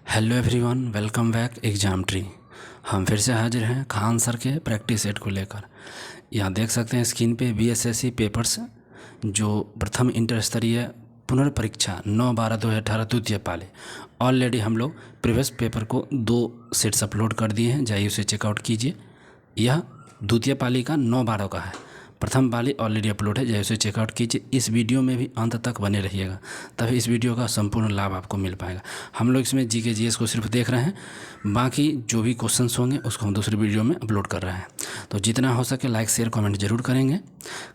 Hello everyone, welcome back exam tree. हम फिर से हाजिर हैं खान सर के प्रैक्टिस सेट को लेकर। यहाँ देख सकते हैं स्क्रीन पे बीएसएससी पेपर्स जो प्रथम इंटर स्तरीय पुनर्परीक्षा 9/12/2018 द्वितीय पाली। ऑलरेडी हम लोग प्रीवियस पेपर को 2 सेट्स अपलोड कर दिए हैं, जाइए उसे चेकआउट कीजिए। यह द्वितीय पाली का 9/12 का है, प्रथम पाली ऑलरेडी अपलोड है, जैसे चेकआउट कीजिए। इस वीडियो में भी अंत तक बने रहिएगा, तभी इस वीडियो का संपूर्ण लाभ आपको मिल पाएगा। हम लोग इसमें जीके जीएस को सिर्फ देख रहे हैं, बाकी जो भी क्वेश्चंस होंगे उसको हम दूसरी वीडियो में अपलोड कर रहे हैं। तो जितना हो सके लाइक शेयर कमेंट जरूर करेंगे।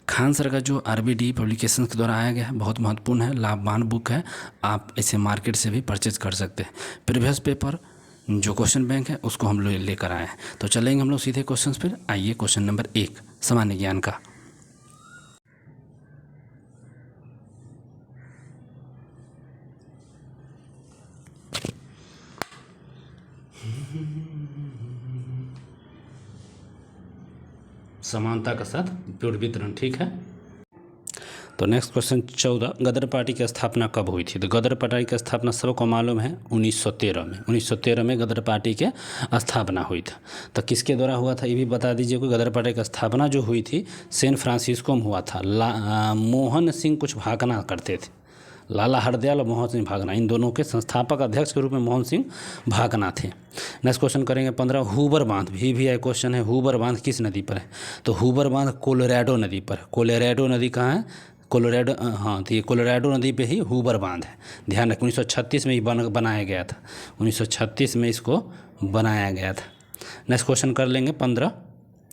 खान सर का जो आरबीडी पब्लिकेशन के द्वारा आया गया है बहुत महत्वपूर्ण है, लाभवान बुक है। आप इसे मार्केट से भी परचेज कर सकते हैं। प्रीवियस पेपर जो क्वेश्चन बैंक है उसको हम लोग लेकर आए हैं। तो चलेंगे हम लोग सीधे क्वेश्चन पर। आइए क्वेश्चन नंबर 1 सामान्य ज्ञान का। समानता के साथ पूर्ण वितरण, ठीक है। तो नेक्स्ट क्वेश्चन 14, गदर पार्टी की स्थापना कब हुई थी? तो गदर पार्टी की स्थापना सबको मालूम है 1913 में। 1913 में गदर पार्टी के स्थापना हुई था। तो किसके द्वारा हुआ था ये भी बता दीजिए। कोई गदर पार्टी की स्थापना जो हुई थी सैन फ्रांसिस्को में हुआ था। मोहन सिंह कुछ भागना करते थे, लाला हरदयाल और मोहन सिंह भागना, इन दोनों के संस्थापक अध्यक्ष के रूप में मोहन सिंह भागना थे। नेक्स्ट क्वेश्चन करेंगे 15, हुबर बांध भी आई क्वेश्चन है। हुबर बांध किस नदी पर है? तो हुबर बांध कोलोराडो नदी पर। कोलोराडो नदी कहाँ है? कोलोराडो, हाँ, तो ये कोलोराडो नदी पे ही हुबर बांध है। ध्यान रखें 1936 में ये बनाया गया था। 1936 में इसको बनाया गया था। नेक्स्ट क्वेश्चन कर लेंगे 15,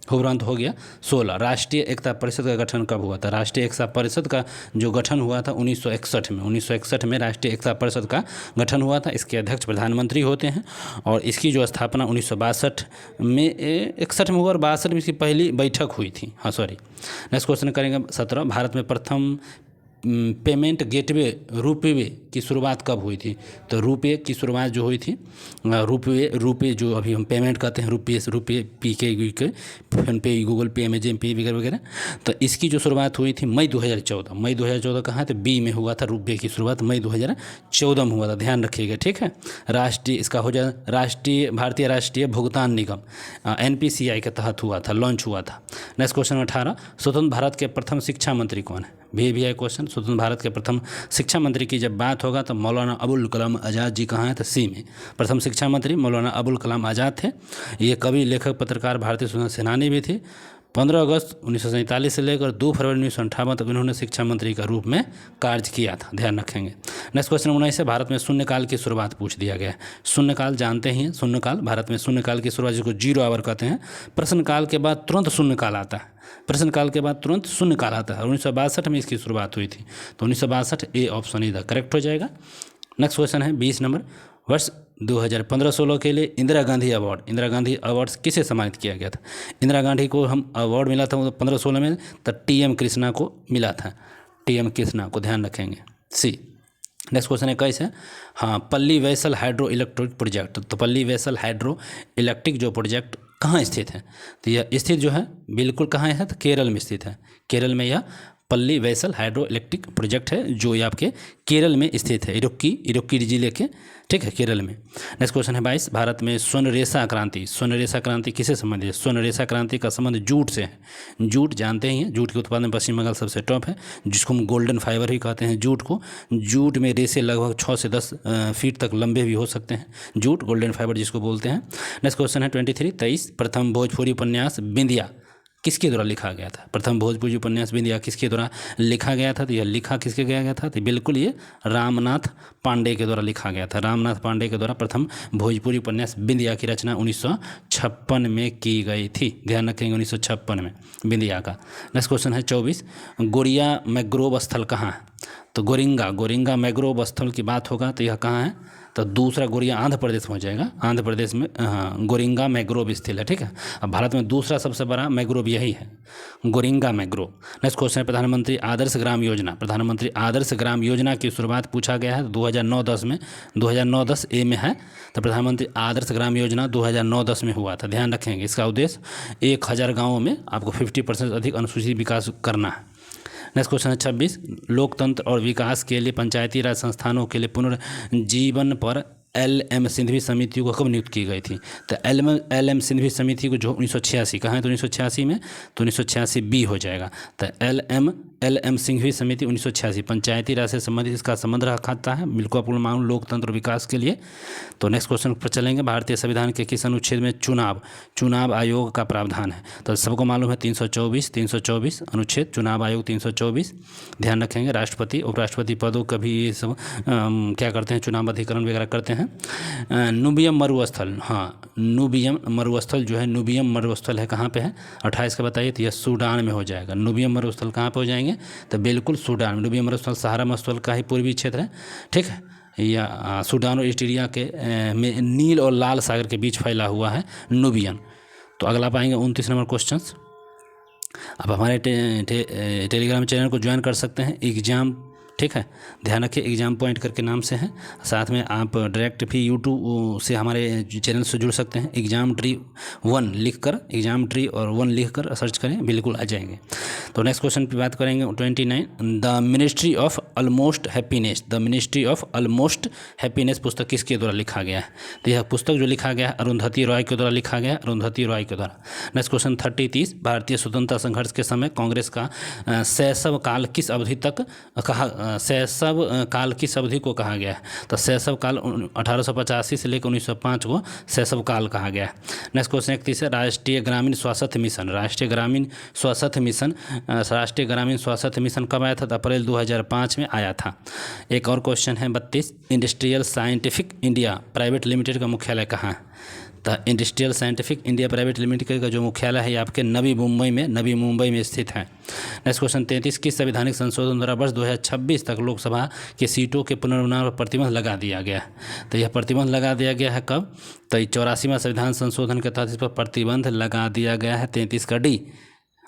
उपरांत हो गया। 16, राष्ट्रीय एकता परिषद का गठन कब हुआ था? राष्ट्रीय एकता परिषद का जो गठन हुआ था 1961 में। 1961 में राष्ट्रीय एकता परिषद का गठन हुआ था। इसके अध्यक्ष प्रधानमंत्री होते हैं और इसकी जो स्थापना 1962 में 61 में हुआ और 62 में इसकी पहली बैठक हुई थी। हाँ सॉरी। नेक्स्ट क्वेश्चन करेंगे 17, भारत में प्रथम पेमेंट गेटवे रुपये की शुरुआत कब हुई थी? तो रुपये की शुरुआत जो हुई थी, रुपये जो अभी हम पेमेंट करते हैं, रुपये पी के फोन पे, गूगल पे, अमेजन पे वगैरह वगैरह, तो इसकी जो शुरुआत हुई थी मई 2014। मई 2014 कहाँ? तो बी में हुआ था। रुपये की शुरुआत मई 2014 में हुआ था, ध्यान रखिएगा, ठीक है। राष्ट्रीय इसका हो जाए भारतीय राष्ट्रीय भुगतान निगम NPCI के तहत हुआ था, लॉन्च हुआ था। नेक्स्ट क्वेश्चन 18, स्वतंत्र भारत के प्रथम शिक्षा मंत्री कौन है? भी है क्वेश्चन। स्वतंत्र भारत के प्रथम शिक्षा मंत्री की जब बात होगा तो मौलाना अबुल कलाम आज़ाद जी कहाँ हैं? तो सी में। प्रथम शिक्षा मंत्री मौलाना अबुल कलाम आज़ाद थे। ये कवि, लेखक, पत्रकार, भारतीय स्वतंत्रता सेनानी भी थे। 15 अगस्त 1947 से लेकर 2 फरवरी 1958 तक इन्होंने शिक्षा मंत्री का रूप में कार्य किया था, ध्यान रखेंगे। नेक्स्ट क्वेश्चन 19 है, भारत में शून्यकाल की शुरुआत पूछ दिया गया है। शून्यकाल जानते ही हैं, शून्यकाल, भारत में शून्यकाल की शुरुआत जिसको 0 आवर कहते हैं। प्रश्नकाल के बाद तुरंत शून्यकाल आता है। प्रश्नकाल के बाद तुरंत शून्यकाल आता है। 1962 में इसकी शुरुआत हुई थी। तो 1962 ए ऑप्शन इधर करेक्ट हो जाएगा। नेक्स्ट क्वेश्चन है 20 नंबर, वर्ष 2015-16 के लिए इंदिरा गांधी अवार्ड। इंदिरा गांधी अवार्ड किसे सम्मानित किया गया था? इंदिरा गांधी को हम अवार्ड मिला था 15-16 में, तो TM कृष्णा को मिला था। TM कृष्णा को ध्यान रखेंगे, सी। नेक्स्ट क्वेश्चन है 21 है, हाँ, पल्ली वैसल हाइड्रो इलेक्ट्रिक प्रोजेक्ट। तो पल्ली वैसल हाइड्रो इलेक्ट्रिक जो प्रोजेक्ट कहाँ स्थित है? तो यह स्थित जो है बिल्कुल कहाँ है? तो केरल में स्थित है। केरल में यह पल्ली वैसल हाइड्रो इलेक्ट्रिक प्रोजेक्ट है जो ये आपके केरल में स्थित है, इडुक्की जिले के, ठीक है, केरल में। नेक्स्ट क्वेश्चन है 22, भारत में स्वर्ण रेशा क्रांति। स्वर्ण रेशा क्रांति किसे संबंधित है? स्वर्ण रेशा क्रांति का संबंध जूट से है। जूट जानते ही हैं, जूट के उत्पादन में पश्चिम बंगाल सबसे टॉप है, जिसको हम गोल्डन फाइबर ही कहते हैं जूट को। जूट में रेशे लगभग 6 से 10 फीट तक लंबे भी हो सकते हैं। जूट गोल्डन फाइबर जिसको बोलते हैं। नेक्स्ट क्वेश्चन है 23, प्रथम भोजपुरी उपन्यास बिंदिया किसके द्वारा लिखा गया था? प्रथम भोजपुरी उपन्यास बिंदिया किसके द्वारा लिखा गया था? तो यह लिखा किसके गया था? तो बिल्कुल ये रामनाथ पांडे के द्वारा लिखा गया था। रामनाथ पांडे के द्वारा प्रथम भोजपुरी उपन्यास बिंदिया की रचना 1956 में की गई थी, ध्यान रखेंगे, 1956 में बिंदिया का। नेक्स्ट क्वेश्चन है 24, गोरिया मैग्रोव स्थल कहाँ है? तो गोरिंगा मैग्रोव स्थल की बात होगा तो यह कहाँ है? तो दूसरा गोरिया आंध्र प्रदेश में हो जाएगा। आंध्र प्रदेश में, हाँ, गोरिंगा मैग्रोव स्थित है, ठीक है। अब भारत में दूसरा सबसे बड़ा मैग्रोव यही है, गोरिंगा मैग्रोव। नेक्स्ट क्वेश्चन है प्रधानमंत्री आदर्श ग्राम योजना। प्रधानमंत्री आदर्श ग्राम योजना की शुरुआत पूछा गया है 2009-10 में। 2009-10 ए में है। तो प्रधानमंत्री आदर्श ग्राम योजना 2009-10 में हुआ था, ध्यान रखेंगे। इसका उद्देश्य 1000 गाँवों में आपको 50% अधिक अनुसूचित विकास करना है। नेक्स्ट क्वेश्चन है 26, लोकतंत्र और विकास के लिए पंचायती राज संस्थानों के लिए पुनर्जीवन पर LM सिंघवी समिति को कब नियुक्त की गई थी? तो LM सिंघवी समिति को जो 1986 कहाँ है, तो 1986 में, तो 1986 बी हो जाएगा। तो LM सिंघवी समिति 1986 पंचायती राज से संबंधित इसका संबंध रखता है, बिल्कुल आपको मालूम, लोकतंत्र विकास के लिए। तो नेक्स्ट क्वेश्चन पर चलेंगे। भारतीय संविधान के किस अनुच्छेद में चुनाव आयोग का प्रावधान है? तो सबको मालूम है 324 अनुच्छेद, चुनाव आयोग 324। ध्यान रखेंगे। राष्ट्रपति उपराष्ट्रपति पदों का भी ये सब क्या करते हैं, चुनाव अधिकरण वगैरह करते हैं। नुबियम मरुस्थल, हाँ नुबियम मरुस्थल जो है, नुबियम मरुस्थल है कहाँ पे है? 28 का बताइए। तो यह सूडान में हो जाएगा। नुबियम मरुस्थल कहाँ पे हो जाएंगे? तो बिल्कुल सूडान में। नुबियम मरुस्थल सहारा मरुस्थल का ही पूर्वी क्षेत्र है, ठीक है। या सूडान और इस्टीरिया के में नील और लाल सागर के बीच फैला हुआ है नुबियन। तो अगला पाएंगे 29 नंबर क्वेश्चन। आप हमारे टेलीग्राम चैनल को ज्वाइन कर सकते हैं, एग्जाम, ठीक है। ध्यान रखिए एग्जाम पॉइंट करके नाम से है। साथ में आप डायरेक्ट भी यूट्यूब से हमारे चैनल से जुड़ सकते हैं। एग्जाम ट्री 1 लिख कर, एग्जाम ट्री और 1 लिख कर सर्च करें, बिल्कुल आ जाएंगे। तो नेक्स्ट क्वेश्चन पे बात करेंगे 29। The ministry of almost happiness, the ministry of almost happiness पुस्तक किसके द्वारा लिखा गया है? तो यह पुस्तक जो लिखा गया है अरुंधति रॉय के द्वारा लिखा गया है, अरुंधति रॉय के द्वारा। Next question 30। भारतीय स्वतंत्रता संघर्ष के समय कांग्रेस का शैशव काल किस अवधि तक शैशव काल किस अवधि को कहा गया है? तो शैशव काल 1885 से लेकर 1905 को शैशव काल कहा गया है। नेक्स्ट क्वेश्चन 31 है। राष्ट्रीय ग्रामीण स्वास्थ्य मिशन, राष्ट्रीय ग्रामीण स्वास्थ्य मिशन कब आया था? तो अप्रैल 2005 में आया था। एक और क्वेश्चन है 32। Industrial scientific India private limited का मुख्यालय कहाँ है? तो industrial scientific India private limited का जो मुख्यालय है ये आपके नवी मुंबई में स्थित है। Next question 33। किस संवैधानिक संशोधन द्वारा वर्ष 2026 तक लोकसभा की सीटों के पुनर्वितरण पर प्रतिबंध लगा दिया गया है? तो यह प्रतिबंध लगा दिया गया है कब? तो 84वां संविधान संशोधन के तहत इस पर प्रतिबंध लगा दिया गया है। 33 का डी।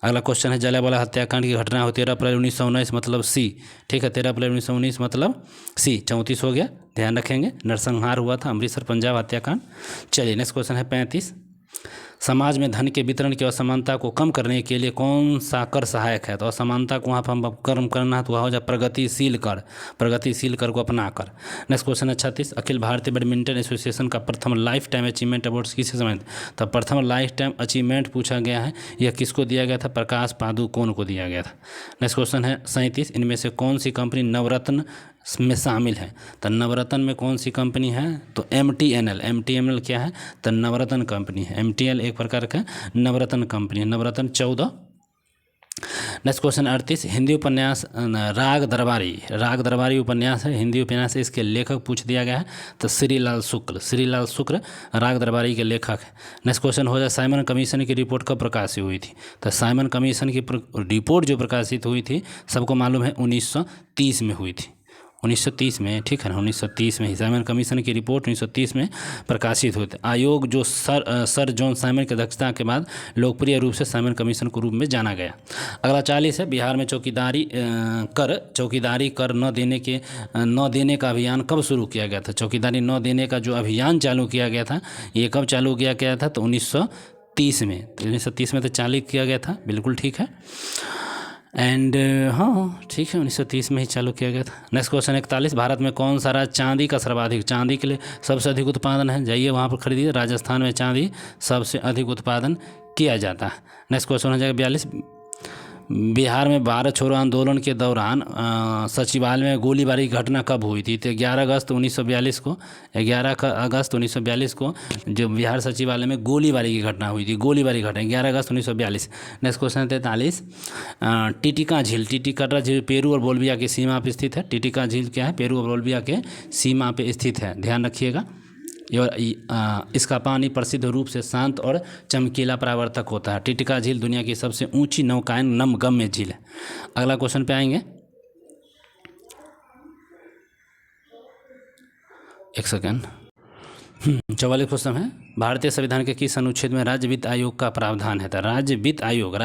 अगला क्वेश्चन है जलियांवाला हत्याकांड की घटना हो 13 अप्रैल 1919 मतलब सी, ठीक है। 13 अप्रैल 1919 मतलब सी। 34 हो गया, ध्यान रखेंगे। नरसंहार हुआ था अमृतसर पंजाब हत्याकांड। चलिए नेक्स्ट क्वेश्चन है 35। समाज में धन के वितरण की असमानता को कम करने के लिए कौन सा कर सहायक है? तो असमानता को वहाँ पर हम कम करना है तो वह हो जाए प्रगतिशील कर को अपना कर। नेक्स्ट क्वेश्चन है 36। अखिल भारतीय बैडमिंटन एसोसिएशन का प्रथम लाइफ टाइम अचीवमेंट अवार्ड किसे संबंधित? तो प्रथम लाइफ टाइम अचीवमेंट पूछा गया है, यह किसको दिया गया था? प्रकाश पादुकोण को दिया गया था। नेक्स्ट क्वेश्चन है 37। इनमें से कौन सी कंपनी नवरत्न में शामिल है? तो नवरत्न में कौन सी कंपनी है? तो MTNL क्या है? तो नवरत्न कंपनी है। MTNL एक प्रकार का नवरत्न कंपनी है, नवरत्न 14। Next question 38। हिंदी उपन्यास राग दरबारी उपन्यास है, हिंदी उपन्यास है, इसके लेखक पूछ दिया गया है। तो श्रीलाल शुक्ल राग दरबारी के लेखक है। नेक्स्ट क्वेश्चन हो जाए साइमन कमीशन की रिपोर्ट कब प्रकाशित हुई थी? तो साइमन कमीशन की रिपोर्ट जो प्रकाशित हुई थी सबको मालूम है 1930 में हुई थी, 1930 में, ठीक है ना। 1930 में ही साइमन कमीशन की रिपोर्ट 1930 में प्रकाशित हुई थी। आयोग जो सर जॉन साइमन की अध्यक्षता के बाद लोकप्रिय रूप से साइमन कमीशन के रूप में जाना गया। अगला 40 है। बिहार में चौकीदारी कर न देने का अभियान कब शुरू किया गया था? चौकीदारी न देने का जो अभियान चालू किया गया था ये कब चालू किया गया था? तो 1930 में। तो 1930 में तो चालू किया गया था, बिल्कुल ठीक है। एंड हाँ ठीक है, 1930 में ही चालू किया गया था। Next question 41। भारत में कौन सा राज्य चांदी के लिए सबसे अधिक उत्पादन है? जाइए वहाँ पर खरीदिए। राजस्थान में चांदी सबसे अधिक उत्पादन किया जाता है। नेक्स्ट क्वेश्चन हो जाएगा 42। बिहार में भारत छोड़ो आंदोलन के दौरान सचिवालय में गोलीबारी की घटना कब हुई थी? तो 11 अगस्त 1942 को, 11 अगस्त 1942 को जो बिहार सचिवालय में गोलीबारी की घटना हुई थी, 11 अगस्त 1942। Next question 43। टिटिका झील पेरू और बोल्विया की सीमा पर स्थित है। टिटिका झील क्या है? पेरू और बोल्विया के सीमा पर स्थित है, ध्यान रखिएगा। इसका पानी प्रसिद्ध रूप से शांत और चमकीला परावर्तक होता है। टिटिका झील दुनिया की सबसे ऊंची नौकायन नमगम्य झील है। अगला क्वेश्चन पे आएंगे, एक सेकेंड। 44 क्वेश्चन है, भारतीय संविधान के किस अनुच्छेद में राज्य वित्त आयोग का प्रावधान है? तो राज्य वित्त आयोग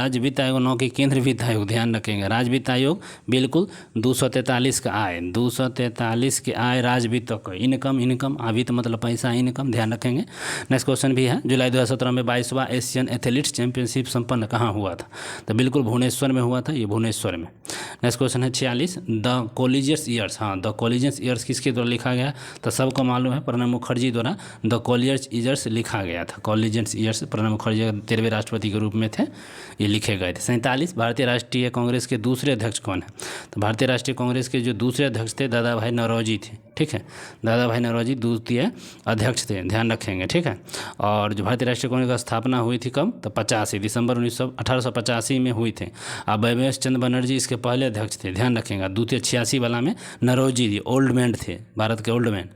न कि केंद्रीय वित्त आयोग, ध्यान रखेंगे। राज्य वित्त आयोग बिल्कुल 243 का आय, 243 के आय राज्य वित्त का, इनकम वित्त मतलब पैसा, इनकम, ध्यान रखेंगे। नेक्स्ट क्वेश्चन भी है, जुलाई 2017 में 22वां एशियन एथलीट्स चैंपियनशिप संपन्न कहाँ हुआ था? तो बिल्कुल भुवनेश्वर में हुआ था, ये भुवनेश्वर में। नेक्स्ट क्वेश्चन है 46, द कॉलेजियस ईयर्स, द कॉलेजियस ईयर्स किसके द्वारा लिखा गया? तो सबको मालूम है, प्रणब मुखर्जी द्वारा द कॉलेजियस ईयर्स लिखा गया था। कॉलेजियस ईयर्स प्रणब मुखर्जी 13वें राष्ट्रपति के रूप में थे, ये लिखे गए थे। 47, भारतीय राष्ट्रीय कांग्रेस के दूसरे अध्यक्ष कौन है? तो भारतीय राष्ट्रीय कांग्रेस के जो दूसरे अध्यक्ष थे दादा भाई नौरोजी थे, ठीक है। दादा भाई नौरोजी द्वितीय अध्यक्ष थे, ध्यान रखेंगे, ठीक है। और जो भारतीय राष्ट्रीय कांग्रेस की स्थापना हुई थी कब? तो 85 दिसंबर 1885 में हुई थी। अब वैभव चंद्र बनर्जी इसके पहले अध्यक्ष थे, ध्यान रखेंगे। द्वितीय 86 वाला में नौरोजी जी ओल्ड मैन थे, भारत के ओल्ड मैन।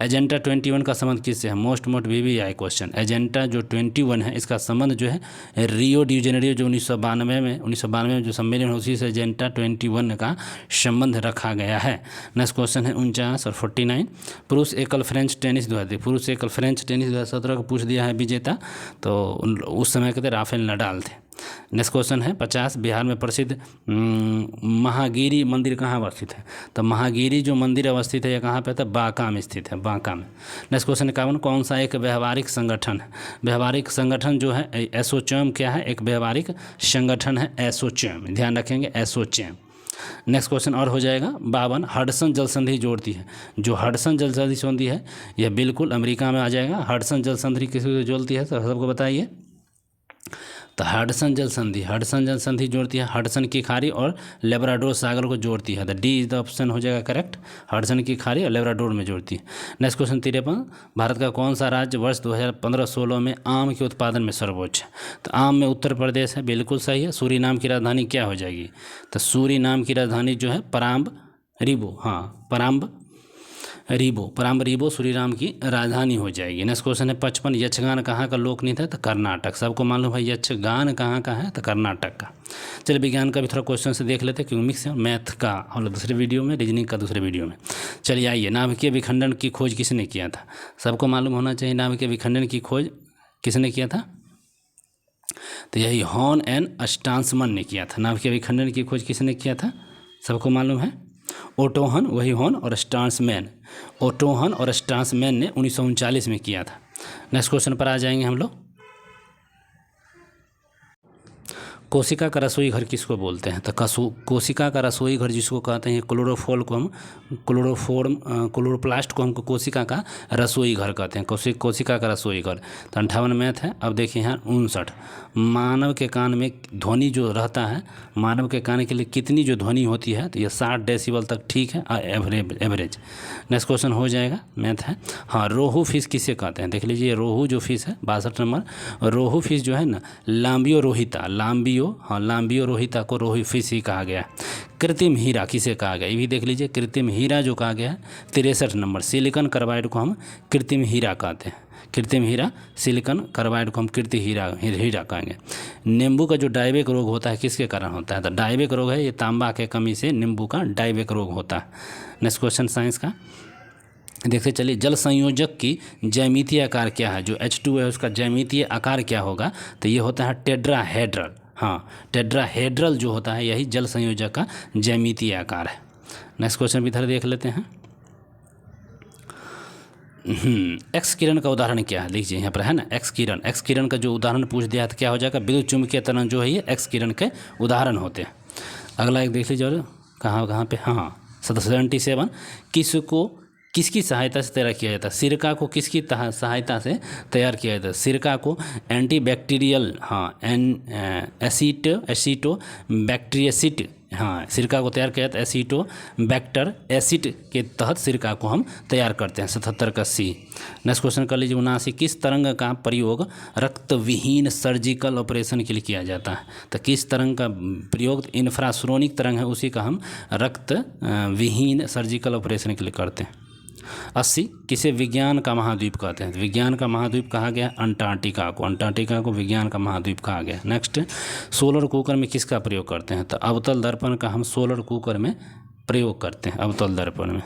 एजेंडा 21 का संबंध किससे है? Most VVI question. एजेंडा जो 21 है इसका संबंध जो है रियो डी जेनेरियो जो 1992 में जो सम्मेलन है उसी से एजेंडा 21 का संबंध रखा गया है। नेक्स्ट क्वेश्चन है 49 और 49, पुरुष एकल फ्रेंच टेनिस 2017 को पूछ दिया है विजेता, तो उस समय के थे राफेल नडाल थे। नेक्स्ट क्वेश्चन है 50, बिहार में प्रसिद्ध महागिरी मंदिर कहाँ अवस्थित है? तो महागिरी जो मंदिर अवस्थित है ये कहाँ पे? तो बांका में स्थित है, बांका में। नेक्स्ट क्वेश्चन 51, कौन सा एक व्यवहारिक संगठन है? व्यवहारिक संगठन जो है एसोचैम क्या है? एक व्यवहारिक संगठन है एसोचैम, ध्यान रखेंगे, एसोचैम। नेक्स्ट क्वेश्चन और हो जाएगा 52, हडसन जल संधि जोड़ती है? जो हडसन जल संधि है यह बिल्कुल अमेरिका में आ जाएगा। हडसन जल संधि किसको जोड़ती है? तो सबको बताइए। तो हडसन जल संधि जोड़ती है हडसन की खाड़ी और लेब्राडोर सागर को जोड़ती है। तो डी इज द ऑप्शन हो जाएगा करेक्ट, हडसन की खाड़ी और लेब्राडोर में जोड़ती है। नेक्स्ट क्वेश्चन 53, भारत का कौन सा राज्य वर्ष 2015-16 में आम के उत्पादन में सर्वोच्च है? तो आम में उत्तर प्रदेश है, बिल्कुल सही है। सूरीनाम की राजधानी क्या हो जाएगी? तो सूरीनाम की राजधानी जो है पराम्बरीबो सूरीनाम की राजधानी हो जाएगी। नेक्स्ट क्वेश्चन है 55, यक्षगान कहाँ का लोक नृत्य है? तो कर्नाटक। सबको मालूम है यक्षगान कहाँ का है? तो कर्नाटक का। चलिए विज्ञान का भी थोड़ा क्वेश्चन से देख लेते हैं क्योंकि मिक्स है, मैथ का और दूसरे वीडियो में, रीजनिंग का दूसरे वीडियो में। चलिए आइए, नाभिकीय विखंडन की खोज किसने किया था? सबको मालूम होना चाहिए नाभिकीय विखंडन की खोज किसने किया था? तो यही हॉर्न एंड स्टान्समैन ने किया था। नाभिकीय विखंडन की खोज किसने किया था? सबको मालूम है, ओटोहन, वही हॉर्न और स्टान्समैन, ओटोहन और स्टान्समैन ने 1939 में किया था। नेक्स्ट क्वेश्चन पर आ जाएंगे हम लोग। कोशिका का रसोई घर किसको बोलते हैं? तो कोशिका का रसोई घर जिसको कहते हैं क्लोरोप्लास्ट को हम कोशिका का रसोई घर कहते हैं, कोशिका का रसोई घर। तो 58 मैथ है। अब देखिए यहाँ 59, मानव के कान में ध्वनि जो रहता है, मानव के कान के लिए कितनी जो ध्वनि होती है? तो ये 60 डेसिबल तक ठीक है, एवरेज। नेक्स्ट क्वेश्चन हो जाएगा, मैथ है। हाँ, रोहू फिश किसे कहते हैं? देख लीजिए, रोहू जो फिश है 62 नंबर, रोहू फिश जो है ना लाम्बियो रोहिता को रोहू फिश ही कहा गया है। कृत्रिम हीरा किसे कहा गया? ये भी देख लीजिए, कृत्रिम हीरा जो कहा गया है 63 नंबर, सिलिकॉन कार्बाइड को हम कृत्रिम हीरा कहते हैं। कृत्रिम हीरा, सिलिकॉन कार्बाइड को हम कृत्रिम हीरा कहेंगे। नींबू का जो डायबेक रोग होता है किसके कारण होता है? तो डायबेक रोग है ये तांबा के कमी से नींबू का डायबेक रोग होता है। नेक्स्ट क्वेश्चन साइंस का देखते चलिए, जल संयोजक की ज्यामितीय आकार क्या है? जो H2 है उसका ज्यामितीय आकार क्या होगा? तो ये होता है टेट्राहेड्रल। हाँ, टेट्राहेड्रल जो होता है यही जल संयोजक का ज्यामितीय आकार है। नेक्स्ट क्वेश्चन भी इधर देख लेते हैं। एक्स किरण का उदाहरण क्या है? लीजिए यहाँ पर है ना, एक्स किरण का जो उदाहरण पूछ दिया तो क्या हो जाएगा? विद्युत चुम्बकीय तरंग जो है ये एक्स किरण के उदाहरण होते हैं। अगला एक देख लीजिए, कहाँ पे? हाँ 77, किसकी सहायता से तैयार किया जाता है? सिरका को किसकी सहायता से तैयार किया जाता है? सिरका को एंटीबैक्टीरियल, हाँ एसिटो बैक्टीरियसिट, हाँ सिरका को तैयार किया जाता है एसिटो बैक्टर एसिड के तहत सिरका को हम तैयार करते हैं। 77 का सी। नेक्स्ट क्वेश्चन कर लीजिए 79, किस तरंग का प्रयोग रक्त विहीन सर्जिकल ऑपरेशन के लिए किया जाता है? तो किस तरंग का प्रयोग? इंफ्रासोनिक तरंग है उसी का हम रक्त विहीन सर्जिकल ऑपरेशन के लिए करते हैं। 80, किसे विज्ञान का महाद्वीप कहते हैं? विज्ञान का महाद्वीप कहा गया अंटार्कटिका को विज्ञान का महाद्वीप कहा गया। नेक्स्ट, सोलर कुकर में किसका प्रयोग करते हैं? तो अवतल दर्पण का हम सोलर कुकर में प्रयोग करते हैं, अवतल दर्पण में।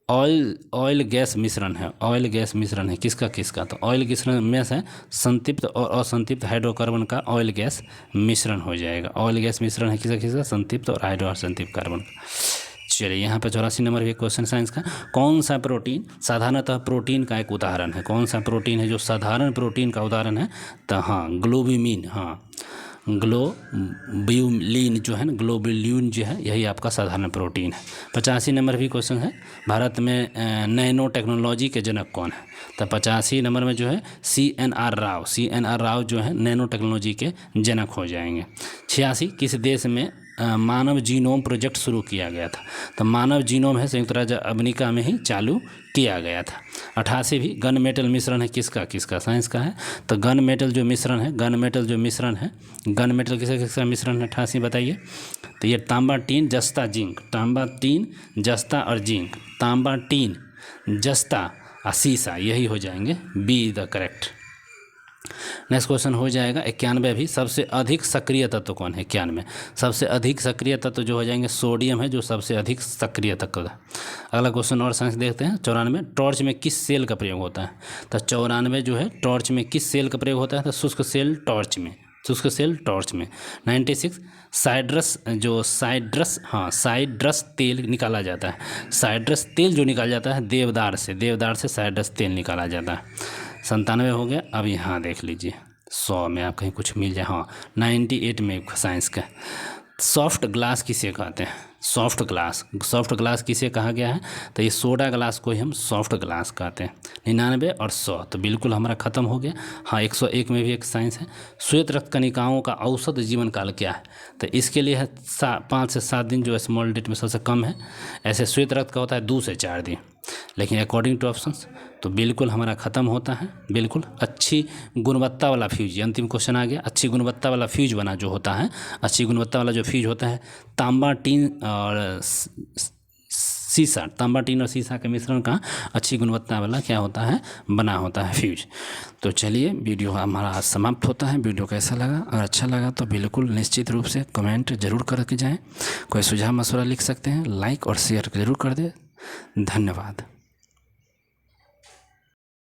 ऑयल गैस मिश्रण है, ऑयल गैस मिश्रण है किसका किसका, तो ऑयल गैस में से संतृप्त और असंतृप्त हाइड्रोकार्बन का ऑयल गैस मिश्रण हो जाएगा। ऑयल गैस मिश्रण है किसका किसका, संतृप्त और हाइड्रो असंतृप्त कार्बन का। चलिए यहाँ पे 84 नंबर भी क्वेश्चन साइंस का, कौन सा प्रोटीन साधारणतः प्रोटीन का एक उदाहरण है, कौन सा प्रोटीन है जो साधारण प्रोटीन का उदाहरण है, तो हाँ ग्लोबिमिन, हाँ ग्लोब्यूलिन जो है ना, ग्लोब्यूलिन जो है यही आपका साधारण प्रोटीन है। 85 नंबर भी क्वेश्चन है, भारत में नैनो टेक्नोलॉजी के जनक कौन है, तो 85 नंबर में जो है CNR राव जो है नैनो टेक्नोलॉजी के जनक हो जाएंगे। 86 किस देश में मानव जीनोम प्रोजेक्ट शुरू किया गया था, तो मानव जीनोम है संयुक्त राज्य अमेरिका में ही चालू किया गया था। 88 भी गन मेटल मिश्रण है किसका किसका, साइंस का है, तो गन मेटल जो मिश्रण है, गन मेटल जो मिश्रण है, गन मेटल किसका किसका मिश्रण है 88 बताइए, तो ये तांबा टीन जस्ता जिंक, तांबा टीन जस्ता और जिंक, तांबा टीन जस्ता और सीसा, यही हो जाएंगे be the correct. Next question हो जाएगा 91 भी, सबसे अधिक सक्रिय तत्व कौन है, 91 सबसे अधिक सक्रिय तत्व जो हो जाएंगे सोडियम है, जो सबसे अधिक सक्रिय तत्व है। अगला क्वेश्चन और साइंस देखते हैं। 94 टॉर्च में किस सेल का प्रयोग होता है, तो 94 जो है टॉर्च में किस सेल का प्रयोग होता है, तो शुष्क सेल टॉर्च में, शुष्क सेल टॉर्च में। 96 साइड्रस तेल निकाला जाता है, साइड्रस तेल जो निकाला जाता है देवदार से साइड्रस तेल निकाला जाता है। 97 हो गया। अब यहाँ देख लीजिए 100 में आप कहीं कुछ मिल जाए, हाँ 98 में साइंस का, सॉफ्ट ग्लास किसे कहते हैं, सॉफ्ट ग्लास किसे कहा गया है, तो ये सोडा ग्लास को ही हम सॉफ्ट ग्लास कहते हैं। 99 और 100 तो बिल्कुल हमारा ख़त्म हो गया। हाँ 101 में भी एक साइंस है, श्वेत रक्त कणिकाओं का औसत जीवन काल क्या है, तो इसके लिए है 5 से 7 दिन, जो स्मॉल डेट में सबसे कम है। ऐसे श्वेत रक्त का होता है 2 से 4 दिन, लेकिन अकॉर्डिंग टू ऑप्शंस तो बिल्कुल हमारा ख़त्म होता है। बिल्कुल अच्छी गुणवत्ता वाला फ्यूज, अंतिम क्वेश्चन आ गया, अच्छी गुणवत्ता वाला फ्यूज बना जो होता है, अच्छी गुणवत्ता वाला जो फ्यूज होता है तांबा टीन और सीसा, तांबा टीन और सीसा के मिश्रण का अच्छी गुणवत्ता वाला क्या होता है, बना होता है फ्यूज। तो चलिए वीडियो हमारा आज समाप्त होता है। वीडियो कैसा लगा, अगर अच्छा लगा तो बिल्कुल निश्चित रूप से कमेंट जरूर करके जाएं, कोई सुझाव मशवरा लिख सकते हैं, लाइक और शेयर जरूर कर दें। धन्यवाद।